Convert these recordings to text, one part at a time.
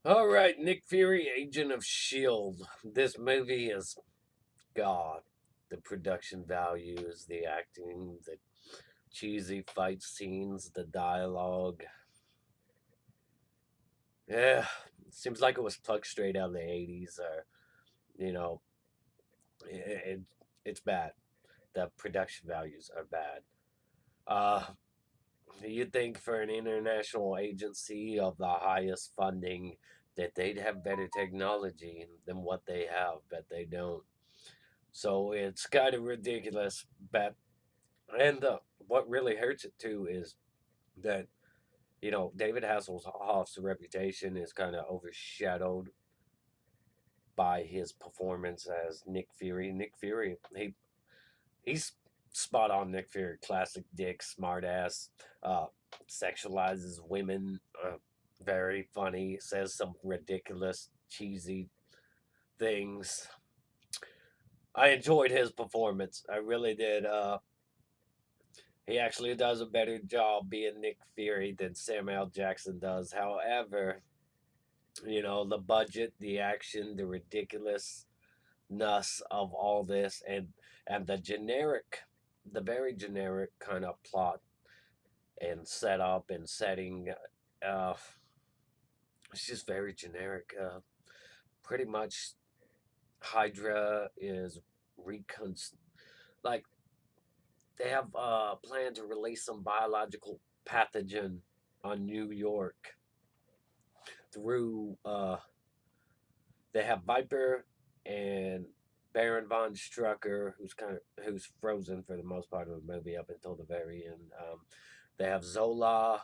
All right, Nick Fury, Agent of S.H.I.E.L.D. This movie is God. The production values, the acting, the cheesy fight scenes, the dialogue. Yeah, it seems like it was plucked straight out of the 80s. Or, you know, it, it's bad. The production values are bad. Uh, you'd think for an international agency of the highest funding that they'd have better technology than what they have, but they don't. So it's kind of ridiculous. But and what really hurts it too is that David Hasselhoff's reputation is kind of overshadowed by his performance as Nick Fury. Nick Fury, he's spot on. Nick Fury, classic dick, smartass, uh, sexualizes women, very funny, says some ridiculous, cheesy things. I enjoyed his performance. I really did. He actually does a better job being Nick Fury than Samuel Jackson does. However, the budget, the action, the ridiculousness of all this, and the very generic kind of plot and setup and setting, uh, it's just very generic. Pretty much, Hydra is recon like they have planned to release some biological pathogen on New York through they have Viper and Baron von Strucker, who's frozen for the most part of the movie up until the very end. They have Zola.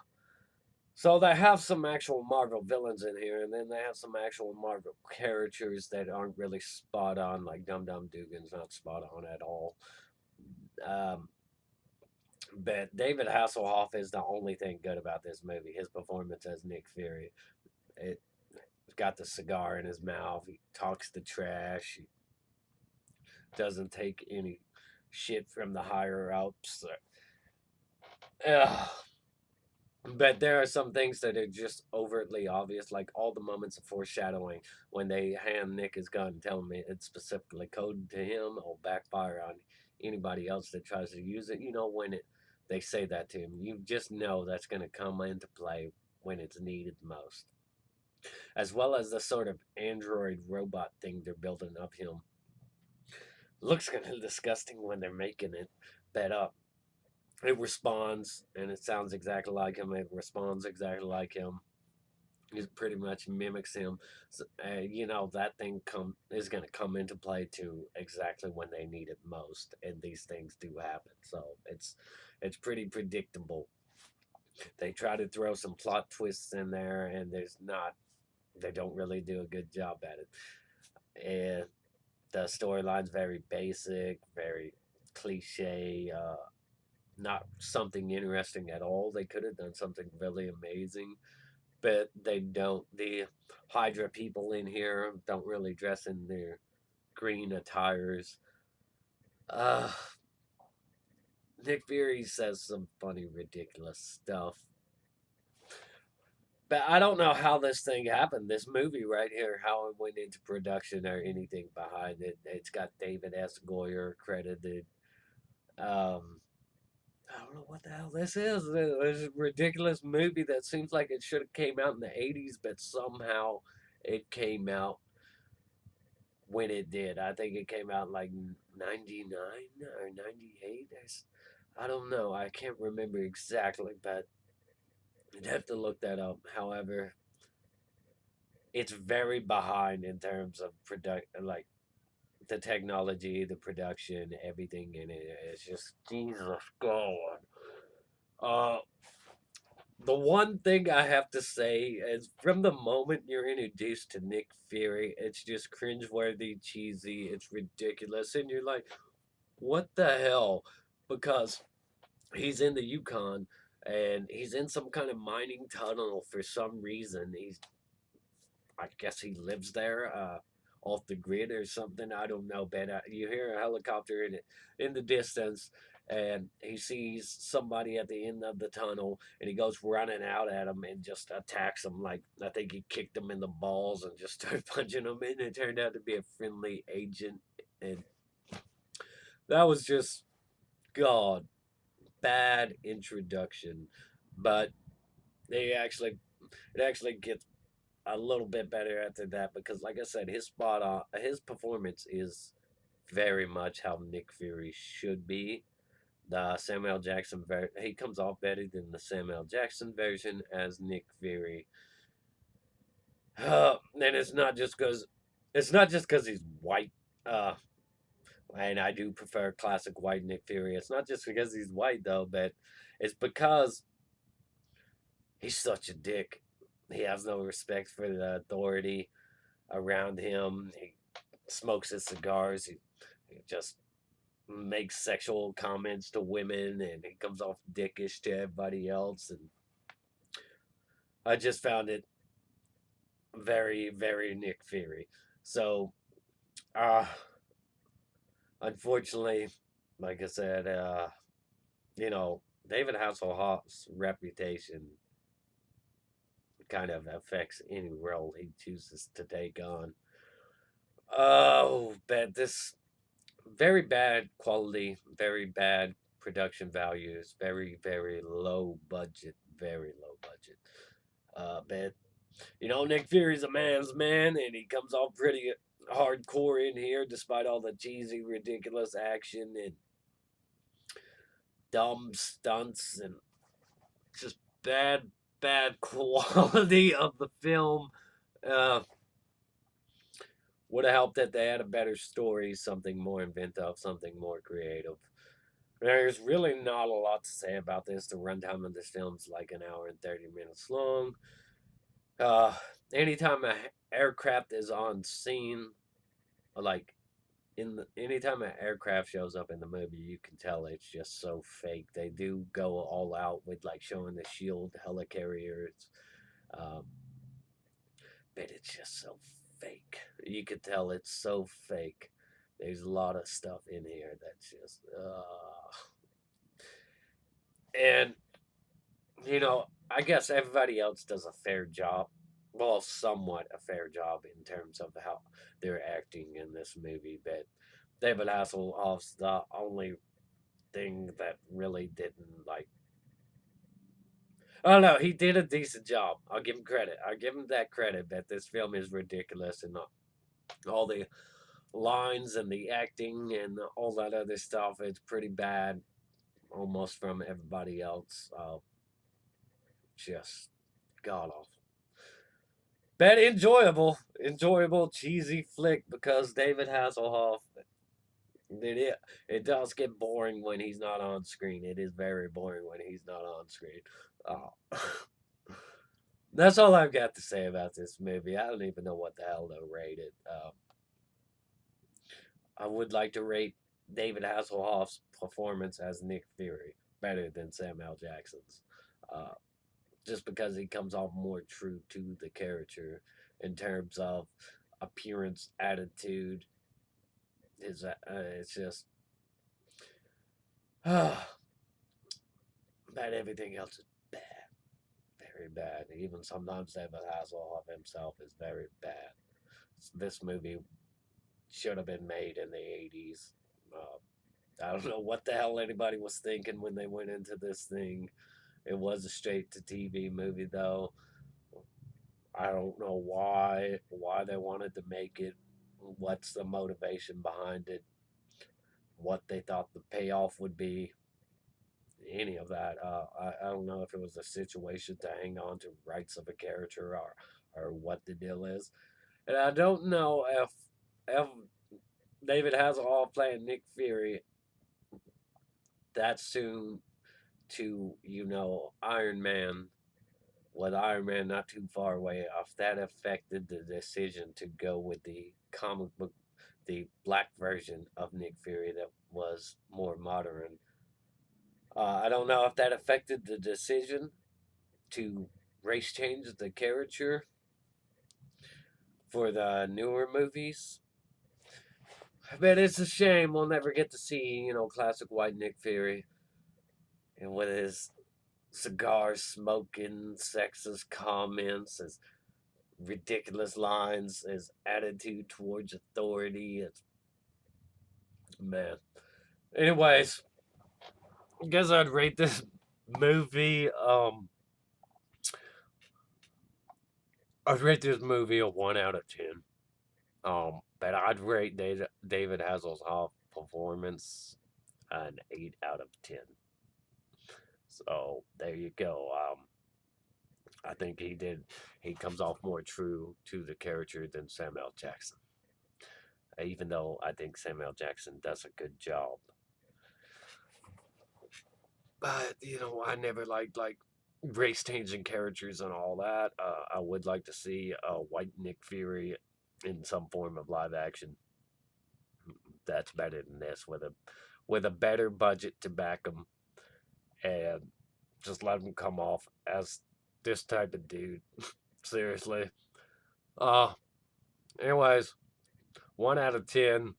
So they have some actual Marvel villains in here, and then they have some actual Marvel characters that aren't really spot on, like Dum Dum Dugan's not spot on at all. Um, but David Hasselhoff is the only thing good about this movie. His performance as Nick Fury. It got the cigar in his mouth. He talks the trash. He doesn't take any shit from the higher ups. Ugh. But there are some things that are just overtly obvious, like all the moments of foreshadowing when they hand Nick his gun and tell him it's specifically coded to him or backfire on anybody else that tries to use it. When they say that to him, you just know that's going to come into play when it's needed most. As well as the sort of android robot thing they're building of him. Looks kind of disgusting when they're making it, but it responds and it sounds exactly like him. It responds exactly like him. It pretty much mimics him. So, that thing is going to come into play too exactly when they need it most, and these things do happen. So it's pretty predictable. They try to throw some plot twists in there, and there's not. They don't really do a good job at it. And the storyline's very basic, very cliche. Not something interesting at all. They could have done something really amazing, but they don't. The Hydra people in here don't really dress in their green attires. Uh, Nick Fury says some funny, ridiculous stuff. But I don't know how this thing happened. This movie right here, how it went into production or anything behind it. It's got David S. Goyer credited. Um, I don't know what the hell this is. This a ridiculous movie that seems like it should have came out in the 80s, but somehow it came out when it did. I think it came out like 99 or 98. I don't know. I can't remember exactly, but I'd have to look that up. However, it's very behind in terms of like the technology, the production, everything in it. It's just Jesus God. Uh, the one thing I have to say is from the moment you're introduced to Nick Fury, it's just cringeworthy, cheesy, it's ridiculous, and you're like, what the hell? Because he's in the Yukon and he's in some kind of mining tunnel for some reason. I guess he lives there, off the grid or something. I don't know, but you hear a helicopter in the distance, and he sees somebody at the end of the tunnel, and he goes running out at him and just attacks him. Like, I think he kicked him in the balls and just started punching him, and it turned out to be a friendly agent. And that was just, God, bad introduction. But they actually it actually gets a little bit better after that, because, like I said, his performance is very much how Nick Fury should be. The Samuel Jackson he comes off better than the Samuel Jackson version as Nick Fury. And it's not just because he's white. Uh, and I do prefer classic white Nick Fury. It's not just because he's white though, but it's because he's such a dick. He has no respect for the authority around him. He smokes his cigars. He just makes sexual comments to women, and he comes off dickish to everybody else. And I just found it very, very Nick Fury. So, uh, unfortunately, like I said, you know, David Hasselhoff's reputation kind of affects any role he chooses to take on. Oh, but this very bad quality, very bad production values, very, very low budget, very low budget. But Nick Fury's a man's man, and he comes off pretty hardcore in here, despite all the cheesy, ridiculous action and dumb stunts and just bad, bad quality of the film. Uh, would have helped that they had a better story, something more inventive, something more creative. There's really not a lot to say about this. The runtime of this film's like an hour and 30 minutes long. Uh, anytime a aircraft is on scene, like anytime an aircraft shows up in the movie, you can tell it's just so fake. They do go all out with like showing the shield helicarriers, um, but it's just so fake. You could tell it's so fake. There's a lot of stuff in here that's just, and I guess everybody else does a fair job. Well, somewhat a fair job in terms of how they're acting in this movie, but David Hasselhoff's the only thing that really didn't like. Oh no, he did a decent job. I'll give him credit. I'll give him that credit. But this film is ridiculous, and all the lines and the acting and all that other stuff. It's pretty bad, almost from everybody else. Just god awful. But enjoyable, cheesy flick because David Hasselhoff. It does get boring when he's not on screen. It is very boring when he's not on screen. Oh. That's all I've got to say about this movie. I don't even know what the hell to rate it. I would like to rate David Hasselhoff's performance as Nick Fury better than Samuel Jackson's, uh, just because he comes off more true to the character in terms of appearance, attitude. It's just, but everything else is bad, very bad. Even sometimes David Hasselhoff himself is very bad. This movie should have been made in the 80s. I don't know what the hell anybody was thinking when they went into this thing. It was a straight to TV movie though. I don't know why they wanted to make it. What's the motivation behind it? What they thought the payoff would be? Any of that? I don't know if it was a situation to hang on to rights of a character or what the deal is, and I don't know if David Hasselhoff playing Nick Fury that soon to Iron Man, with Iron Man not too far away, if that affected the decision to go with the comic book, the black version of Nick Fury that was more modern. I don't know if that affected the decision to race change the character for the newer movies. But it's a shame we'll never get to see, classic white Nick Fury and with his cigar smoking, sexist comments, his ridiculous lines, his attitude towards authority. It's man. Anyways, I guess I'd rate this movie. I'd rate this movie a 1 out of 10. But I'd rate David Hasselhoff performance an 8 out of 10. So there you go. I think he comes off more true to the character than Samuel Jackson. Even though I think Samuel Jackson does a good job. But I never liked race changing characters and all that. I would like to see a white Nick Fury in some form of live action. That's better than this with a better budget to back him and just let him come off as this type of dude. Seriously. Uh anyways, 1 out of 10.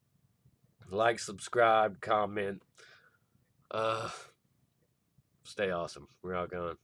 Like, subscribe, comment. Uh Stay awesome. We're all gone.